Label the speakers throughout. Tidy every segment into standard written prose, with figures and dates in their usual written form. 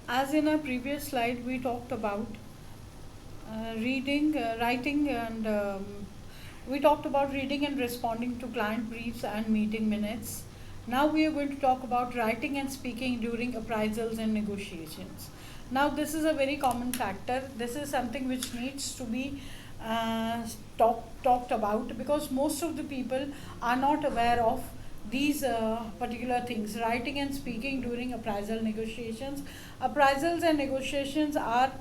Speaker 1: As in our previous slide, we talked about writing, and we talked about reading and responding to client briefs and meeting minutes. Now we are going to talk about writing and speaking during appraisals and negotiations. Now, this is a very common factor. This is something which needs to be uh, talked about, because most of the people are not aware of these particular things: writing and speaking during appraisal negotiations. appraisals and negotiations are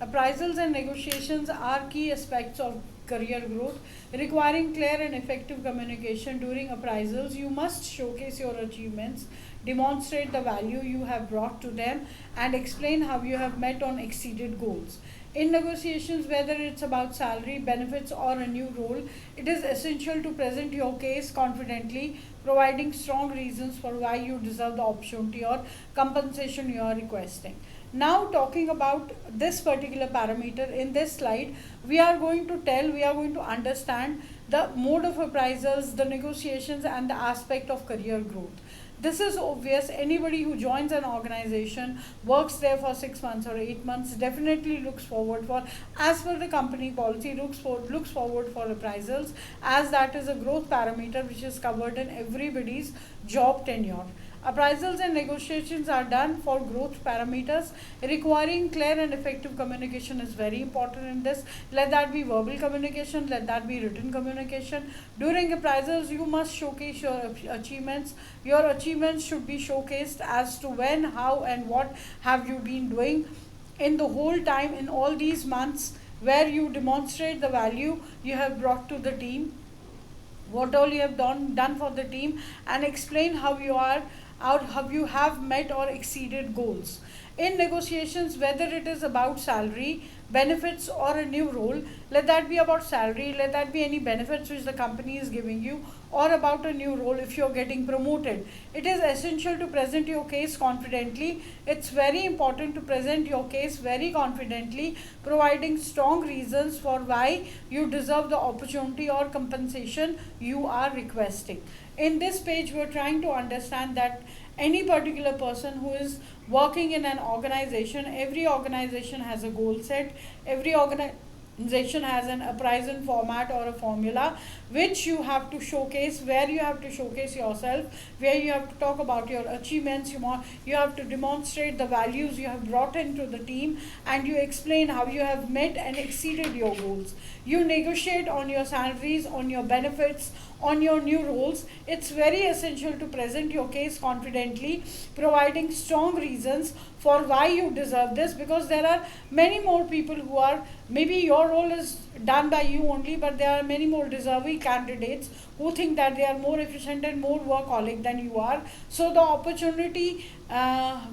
Speaker 1: Appraisals and negotiations are key aspects of career growth, requiring clear and effective communication. During appraisals, you must showcase your achievements, demonstrate the value you have brought to them, and explain how you have met or exceeded goals. In negotiations, whether it's about salary, benefits, or a new role, it is essential to present your case confidently, providing strong reasons for why you deserve the opportunity or compensation you are requesting. Now, talking about this particular parameter in this slide, we are going to understand the mode of appraisals, the negotiations, and the aspect of career growth. This is obvious. Anybody who joins an organization, works there for 6 months or 8 months, definitely looks forward for, as per the company policy, looks forward for appraisals, as that is a growth parameter which is covered in everybody's job tenure. Appraisals and negotiations are done for growth parameters. Requiring clear and effective communication is very important in this. Let that be verbal communication, let that be written communication. During appraisals, you must showcase your achievements. Your achievements should be showcased as to when, how, and what have you been doing in the whole time, in all these months, where you demonstrate the value you have brought to the team, what all you have done for the team, and explain how you are out how you have met or exceeded goals. In negotiations, whether it is about salary, benefits, or a new role, let that be about salary, let that be any benefits which the company is giving you, or about a new role if you're getting promoted. It is essential to present your case confidently. It's very important to present your case very confidently, providing strong reasons for why you deserve the opportunity or compensation you are requesting. In this page, we're trying to understand that any particular person who is working in an organization, every organization has a goal set, every organization has an appraisal format or a formula which you have to showcase, where you have to showcase yourself, where you have to talk about your achievements, you have to demonstrate the values you have brought into the team, and you explain how you have met and exceeded your goals. You negotiate on your salaries, on your benefits, on your new roles. It's very essential to present your case confidently, providing strong reasons for why you deserve this, because there are many more people who are, maybe your role is done by you only, but there are many more deserving candidates who think that they are more efficient and more workaholic than you are. So the opportunity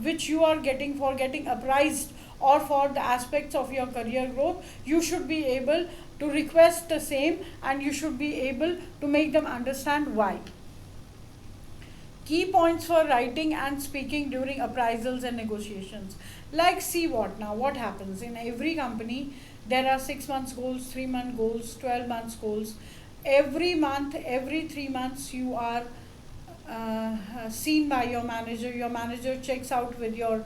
Speaker 1: which you are getting for getting appraised, or for the aspects of your career growth, you should be able to request the same, and you should be able to make them understand why. Key points for writing and speaking during appraisals and negotiations. Like, see what happens in every company. There are 6 months goals, 3 month goals, 12 months goals. Every month, every 3 months, you are seen by your manager. Your manager checks out with your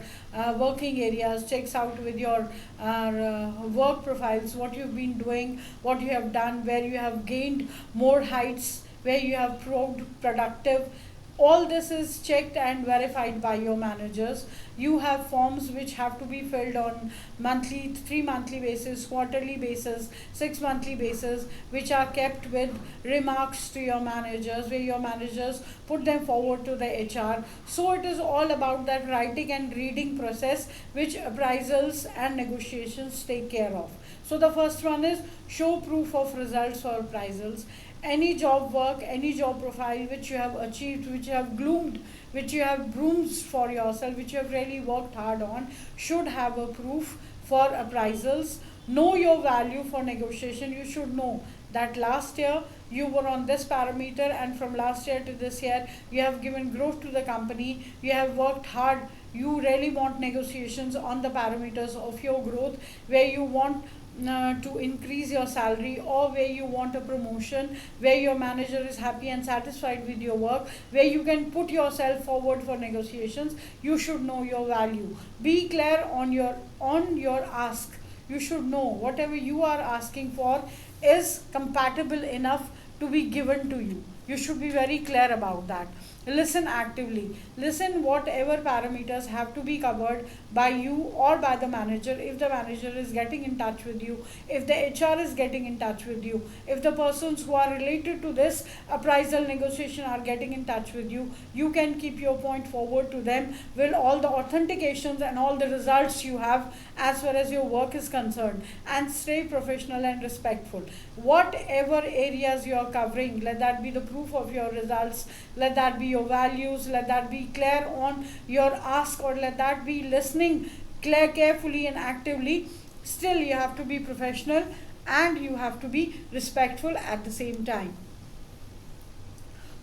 Speaker 1: working areas, checks out with your work profiles, what you've been doing, what you have done, where you have gained more heights, where you have proved productive. All this is checked and verified by your managers. You have forms which have to be filled on monthly, 3 monthly basis, quarterly basis, 6 monthly basis, which are kept with remarks to your managers, where your managers put them forward to the HR. So it is all about that writing and reading process which appraisals and negotiations take care of. So the first one is show proof of results for appraisals. Any job work, any job profile which you have achieved, which you have gloomed, which you have bruised for yourself, which you have really worked hard on, should have a proof for appraisals. Know your value for negotiation. You should know that last year you were on this parameter, and from last year to this year you have given growth to the company, you have worked hard. You really want negotiations on the parameters of your growth, where you want to increase your salary, or where you want a promotion, where your manager is happy and satisfied with your work, where you can put yourself forward for negotiations, you should know your value. Be clear on your ask. You should know whatever you are asking for is compatible enough to be given to you. You should be very clear about that. Listen actively. Listen whatever parameters have to be covered by you or by the manager. If the manager is getting in touch with you, if the HR is getting in touch with you, if the persons who are related to this appraisal negotiation are getting in touch with you, you can keep your point forward to them with all the authentications and all the results you have as far as your work is concerned, and stay professional and respectful. Whatever areas you are covering, let that be the proof of your results, let that be your values, let that be clear on your ask, or let that be listening clear, carefully and actively. Still, you have to be professional and you have to be respectful at the same time.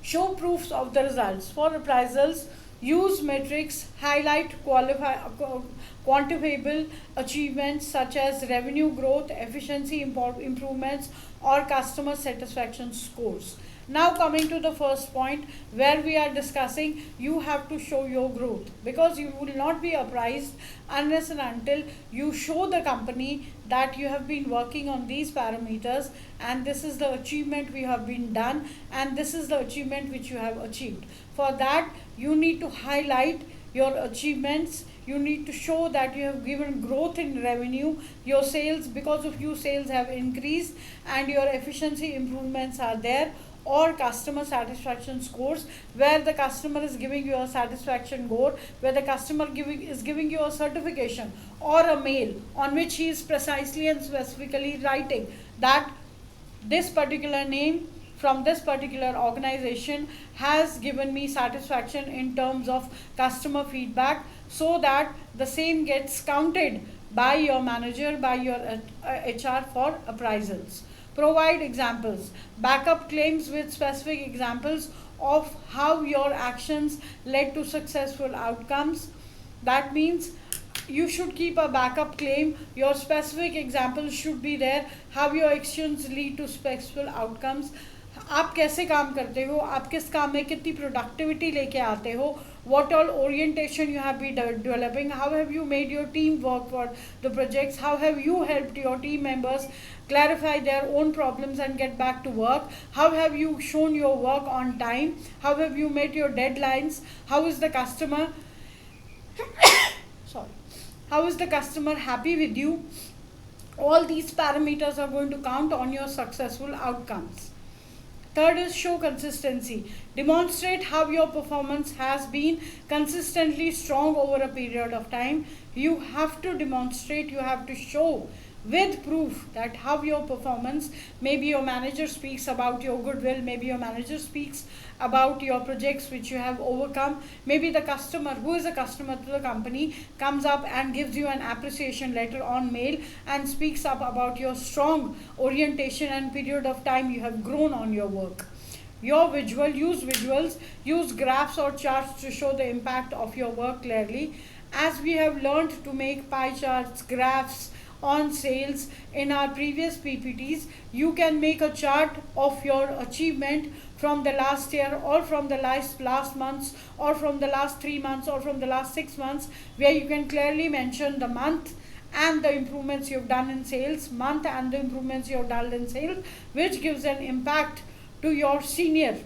Speaker 1: Show proofs of the results. For appraisals, use metrics, highlight quantifiable achievements such as revenue growth, efficiency improvements, or customer satisfaction scores. Now, coming to the first point where we are discussing, you have to show your growth, because you will not be appraised unless and until you show the company that you have been working on these parameters, and this is the achievement we have been done, and this is the achievement which you have achieved. For that, you need to highlight your achievements. You need to show that you have given growth in revenue, your sales, because of you sales have increased, and your efficiency improvements are there, or customer satisfaction scores, where the customer is giving you a satisfaction score, where the customer is giving you a certification or a mail on which he is precisely and specifically writing that this particular name from this particular organization has given me satisfaction in terms of customer feedback, so that the same gets counted by your manager, by your HR for appraisals. Provide examples. Backup claims with specific examples of how your actions led to successful outcomes. That means you should keep a backup claim. Your specific examples should be there, how your actions lead to successful outcomes. आप कैसे काम करते हो, आप किस काम में कितनी प्रोडक्टिविटी लेके आते हो, what all orientation you have been developing, how have you made your team work for the projects, how have you helped your team members clarify their own problems and get back to work, how have you shown your work on time, how have you met your deadlines, how is the customer sorry, how is the customer happy with you. All these parameters are going to count on your successful outcomes. Third is show consistency. Demonstrate how your performance has been consistently strong over a period of time. You have to demonstrate, you have to show with proof that how your performance, maybe your manager speaks about your goodwill, maybe your manager speaks about your projects which you have overcome, maybe the customer who is a customer to the company comes up and gives you an appreciation letter on mail and speaks up about your strong orientation and period of time you have grown on your work. Your visuals, use graphs or charts to show the impact of your work clearly. As we have learned to make pie charts, graphs on sales in our previous PPTs, you can make a chart of your achievement from the last year, or from the last months, or from the last 3 months, or from the last 6 months, where you can clearly mention the month and the improvements you've done in sales, month and the improvements you've done in sales, which gives an impact to your senior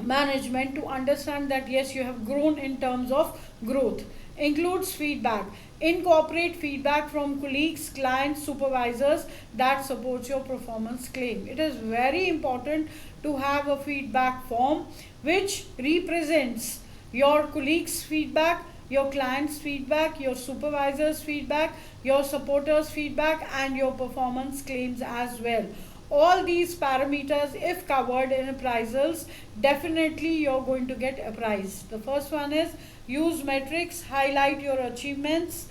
Speaker 1: management to understand that yes, you have grown in terms of growth. Includes feedback. Incorporate feedback from colleagues, clients, supervisors that supports your performance claim. It is very important to have a feedback form which represents your colleagues' feedback, your clients' feedback, your supervisors' feedback, your supporters' feedback, and your performance claims as well. All these parameters, if covered in appraisals, definitely you're going to get appraised. The first one is use metrics, highlight your achievements,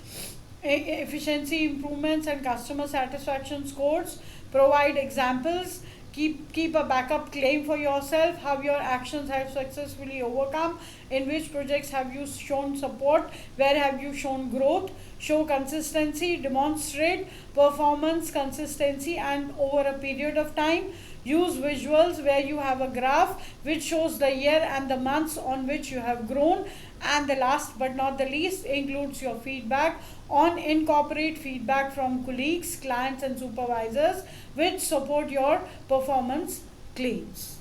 Speaker 1: efficiency improvements and customer satisfaction scores, provide examples, Keep a backup claim for yourself, how your actions have successfully overcome, in which projects have you shown support, where have you shown growth. Show consistency, demonstrate performance consistency and over a period of time. Use visuals where you have a graph which shows the year and the months on which you have grown. And the last but not the least includes your feedback. Incorporate feedback from colleagues, clients and supervisors which support your performance claims.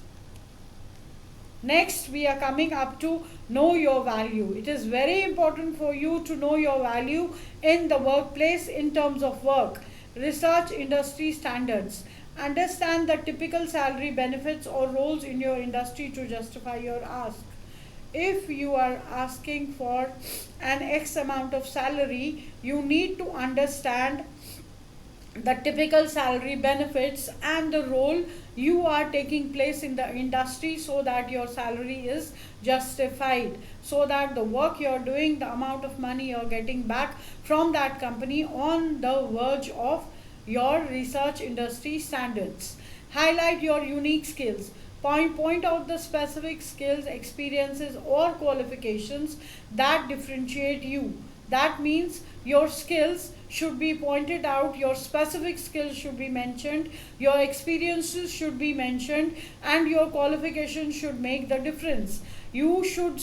Speaker 1: Next, we are coming up to know your value. It is very important for you to know your value in the workplace in terms of work. Research industry standards. Understand the typical salary, benefits or roles in your industry to justify your ask. If you are asking for an X amount of salary, you need to understand the typical salary, benefits and the role you are taking place in the industry so that your salary is justified, so that the work you are doing, the amount of money you are getting back from that company on the verge of your research industry standards. Highlight your unique skills. Point out the specific skills, experiences or qualifications that differentiate you. That means your skills should be pointed out, your specific skills should be mentioned, your experiences should be mentioned and your qualifications should make the difference. You should,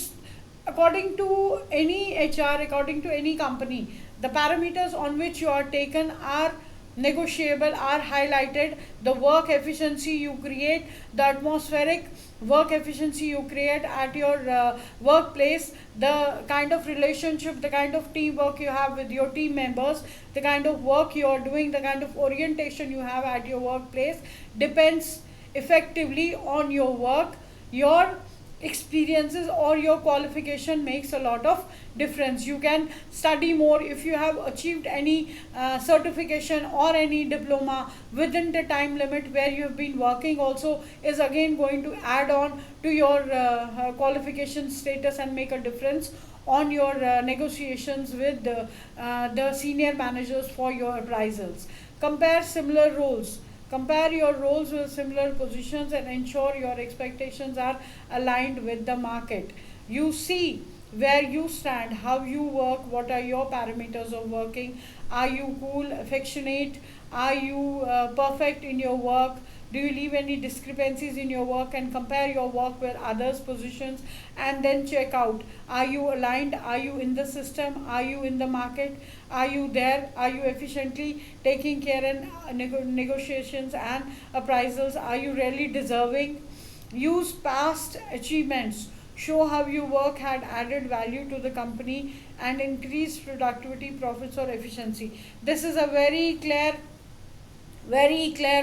Speaker 1: according to any HR, according to any company, the parameters on which you are taken are negotiable, are highlighted. The work efficiency you create, the atmospheric work efficiency you create at your workplace, the kind of relationship, the kind of teamwork you have with your team members, the kind of work you are doing, the kind of orientation you have at your workplace depends effectively on your work. Your experiences or your qualification makes a lot of difference. You can study more if you have achieved any certification or any diploma within the time limit where you have been working, also is again going to add on to your qualification status and make a difference on your negotiations with the senior managers for your appraisals. Compare similar roles. Compare your roles with similar positions and ensure your expectations are aligned with the market. You see where you stand, how you work, what are your parameters of working. Are you cool, affectionate? Are you perfect in your work? Do you leave any discrepancies in your work? And compare your work with others' positions and then check out, are you aligned? Are you in the system? Are you in the market? Are you there? Are you efficiently taking care in negotiations and appraisals? Are you really deserving? Use past achievements. Show how your work had added value to the company and increased productivity, profits or efficiency. This is a very clear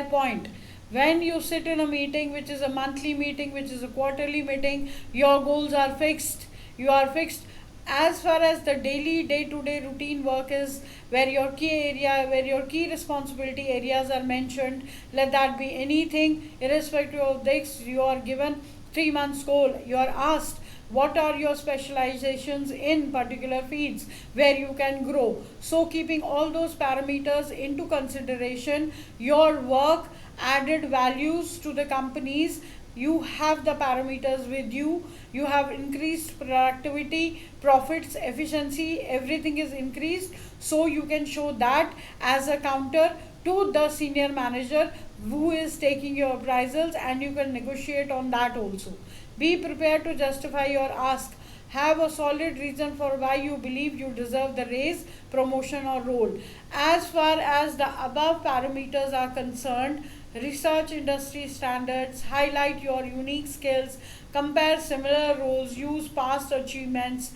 Speaker 1: point. When you sit in a meeting, which is a monthly meeting, which is a quarterly meeting, your goals are fixed. You are fixed as far as the daily day-to-day routine work is, where your key area, where your key responsibility areas are mentioned. Let that be anything, irrespective of this. You are given 3 months goal. You are asked, what are your specializations in particular fields where you can grow. So keeping all those parameters into consideration, your work added values to the companies. You have the parameters with you. You have increased productivity, profits, efficiency, everything is increased. So you can show that as a counter to the senior manager who is taking your appraisals, and you can negotiate on that also. Be prepared to justify your ask. Have a solid reason for why you believe you deserve the raise, promotion or role. As far as the above parameters are concerned, research industry standards, highlight your unique skills, compare similar roles, use past achievements.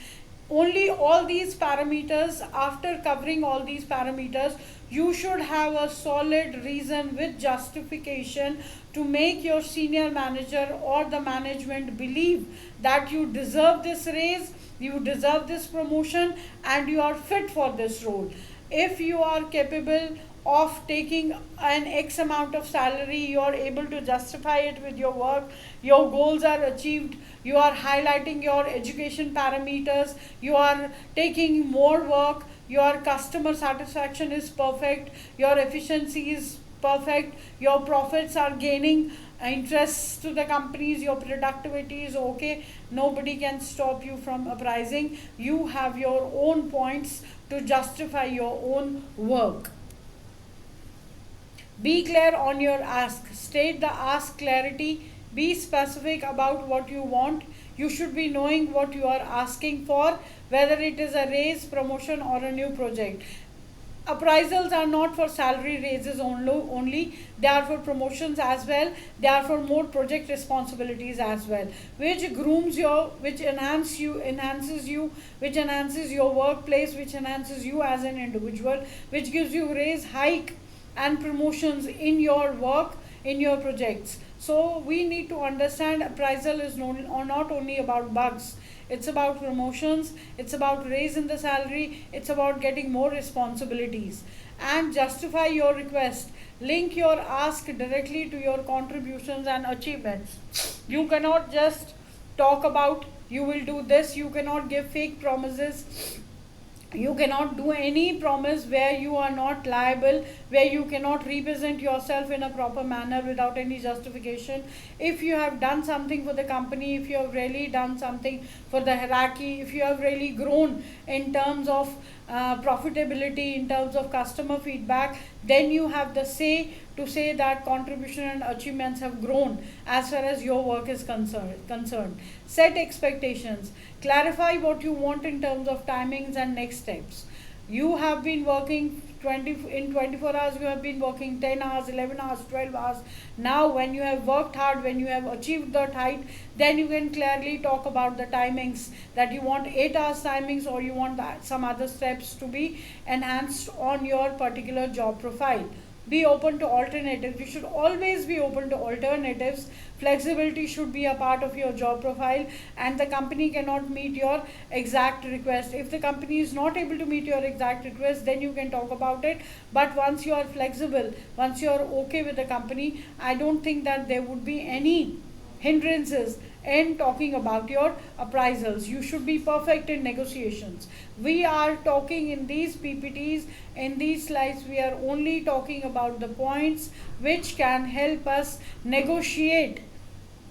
Speaker 1: Only all these parameters, after covering all these parameters, you should have a solid reason with justification to make your senior manager or the management believe that you deserve this raise, you deserve this promotion and you are fit for this role. If you are capable of taking an X amount of salary, you are able to justify it with your work, your goals are achieved, you are highlighting your education parameters, you are taking more work, your customer satisfaction is perfect, your efficiency is perfect, your profits are gaining interest to the companies, your productivity is okay, nobody can stop you from appraising. You have your own points to justify your own work. Be clear on your ask. State the ask clarity. Be specific about what you want. You should be knowing what you are asking for, whether it is a raise, promotion, or a new project. Appraisals are not for salary raises only, they are for promotions as well, they are for more project responsibilities as well, which grooms your, which enhances you, which enhances your workplace, which enhances you as an individual, which gives you raise, hike, and promotions in your work, in your projects. So we need to understand appraisal is not only about bugs, it's about promotions, it's about raise in the salary, it's about getting more responsibilities. And justify your request. Link your ask directly to your contributions and achievements. You cannot just talk about you will do this, you cannot give fake promises, you cannot do any promise where you are not liable, where you cannot represent yourself in a proper manner without any justification. If you have done something for the company, if you have really done something for the hierarchy, if you have really grown in terms of profitability, in terms of customer feedback, then you have the say to say that contribution and achievements have grown as far as your work is concerned. Set expectations. Clarify what you want in terms of timings and next steps. You have been working 24 hours, you have been working 10 hours, 11 hours, 12 hours. Now when you have worked hard, when you have achieved that height, then you can clearly talk about the timings, that you want 8 hours timings, or you want some other steps to be enhanced on your particular job profile. Be open to alternatives. You should always be open to alternatives. Flexibility should be a part of your job profile, and the company cannot meet your exact request. If the company is not able to meet your exact request, then you can talk about it. But once you are flexible, once you are okay with the company, I don't think that there would be any hindrances in talking about your appraisals. You should be perfect in negotiations. We are talking in these PPTs, in these slides, we are only talking about the points which can help us negotiate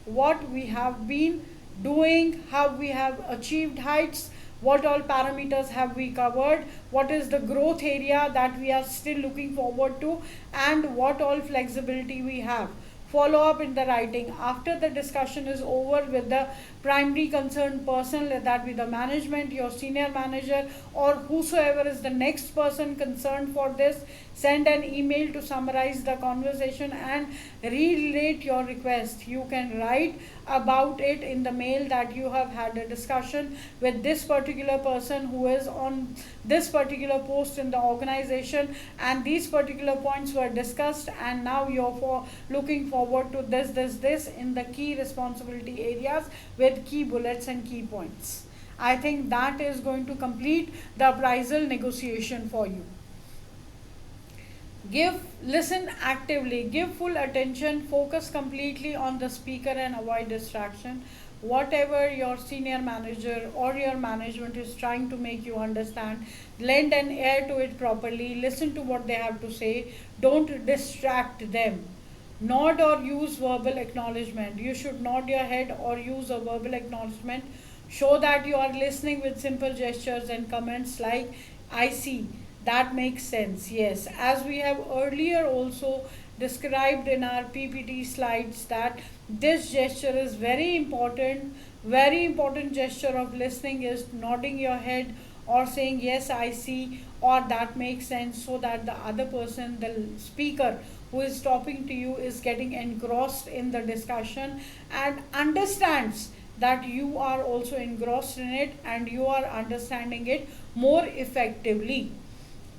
Speaker 1: what we have been doing, how we have achieved heights, what all parameters have we covered, what is the growth area that we are still looking forward to, and what all flexibility we have. Follow up in the writing. After the discussion is over with the primary concerned person, let that be the management, your senior manager, or whosoever is the next person concerned for this, send an email to summarize the conversation and relate your request. You can write about it in the mail that you have had a discussion with this particular person who is on this particular post in the organization, and these particular points were discussed, and now you're looking forward to this in the key responsibility areas with key bullets and key points. I think that is going to complete the appraisal negotiation for you. Listen actively, give full attention, focus completely on the speaker and avoid distraction. Whatever your senior manager or your management is trying to make you understand, lend an ear to it properly, listen to what they have to say, don't distract them. Nod or use verbal acknowledgement. You should nod your head or use a verbal acknowledgement. Show that you are listening with simple gestures and comments like I see. That makes sense. Yes, as we have earlier also described in our PPT slides, that this gesture is very important. Very important gesture of listening is nodding your head or saying yes I see or that makes sense, so that the other person, the speaker who is talking to you, is getting engrossed in the discussion and understands that you are also engrossed in it and you are understanding it more effectively.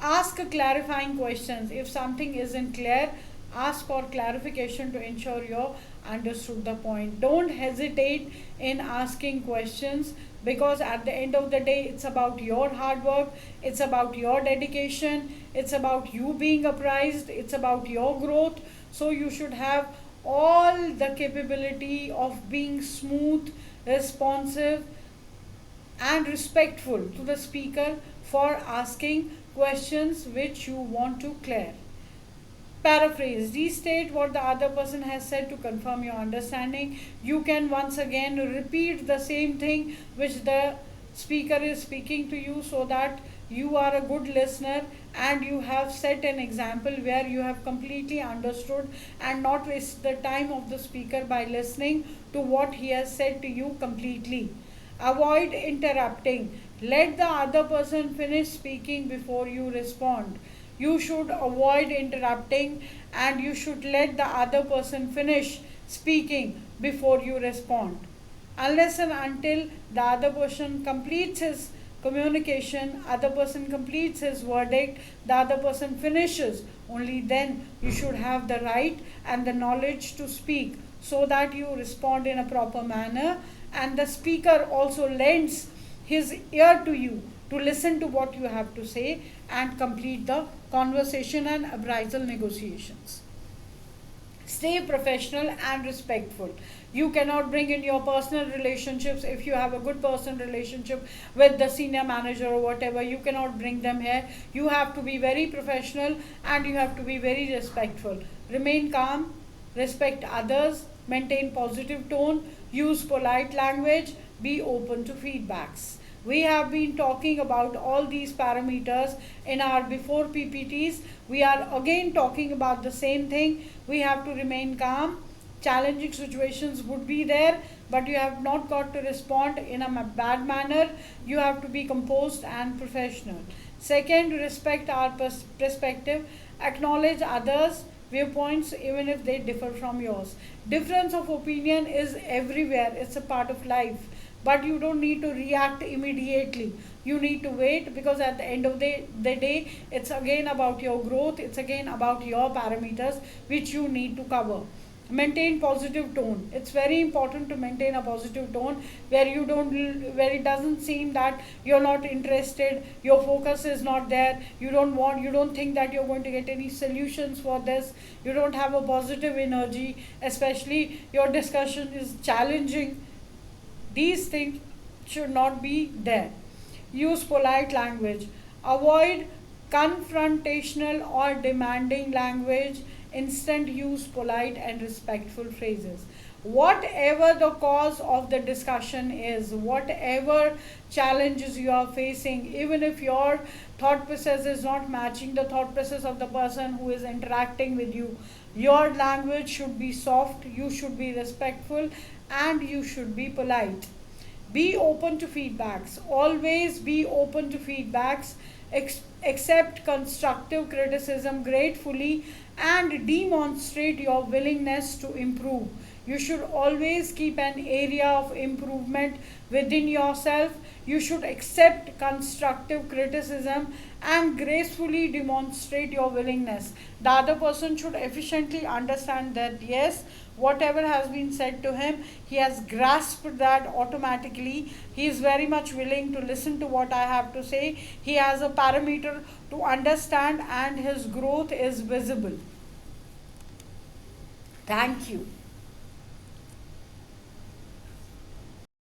Speaker 1: Ask clarifying questions. If something isn't clear, ask for clarification to ensure you understood the point. Don't hesitate in asking questions, because at the end of the day it's about your hard work, it's about your dedication, it's about you being appraised, it's about your growth. So you should have all the capability of being smooth, responsive, and respectful to the speaker for asking questions which you want to clear. Paraphrase. Restate what the other person has said to confirm your understanding. You can once again repeat the same thing which the speaker is speaking to you, so that you are a good listener and you have set an example where you have completely understood and not waste the time of the speaker by listening to what he has said to you completely. Avoid interrupting. Let the other person finish speaking before you respond. You should avoid interrupting and you should let the other person finish speaking before you respond. Unless and until the other person completes his communication, other person completes his verdict, the other person finishes, only then you should have the right and the knowledge to speak, so that you respond in a proper manner and the speaker also lends his ear to you to listen to what you have to say and complete the conversation and appraisal negotiations. Stay professional and respectful. You cannot bring in your personal relationships. If you have a good personal relationship with the senior manager or whatever, you cannot bring them here. You have to be very professional and you have to be very respectful. Remain calm, respect others, maintain positive tone, use polite language, be open to feedbacks. We have been talking about all these parameters in our before PPTs. We are again talking about the same thing. We have to remain calm. Challenging situations would be there, but you have not got to respond in a bad manner. You have to be composed and professional. Second, respect our perspective. Acknowledge others' viewpoints even if they differ from yours. Difference of opinion is everywhere. It's a part of life. But you don't need to react immediately. You need to wait, because at the end of the day, it's again about your growth. It's again about your parameters which you need to cover. Maintain positive tone. It's very important to maintain a positive tone where it doesn't seem that you're not interested, your focus is not there, you don't think that you're going to get any solutions for this, you don't have a positive energy, especially your discussion is challenging. These things should not be there. Use polite language. Avoid confrontational or demanding language. Instead, use polite and respectful phrases. Whatever the cause of the discussion is, whatever challenges you are facing, even if your thought process is not matching the thought process of the person who is interacting with you, your language should be soft, you should be respectful, and you should be polite. Be open to feedbacks. Always be open to feedbacks. Accept constructive criticism gratefully and demonstrate your willingness to improve. You should always keep an area of improvement within yourself. You should accept constructive criticism and gracefully demonstrate your willingness. The other person should efficiently understand that yes, whatever has been said to him, he has grasped that automatically. He is very much willing to listen to what I have to say. He has a parameter to understand and his growth is visible. Thank you.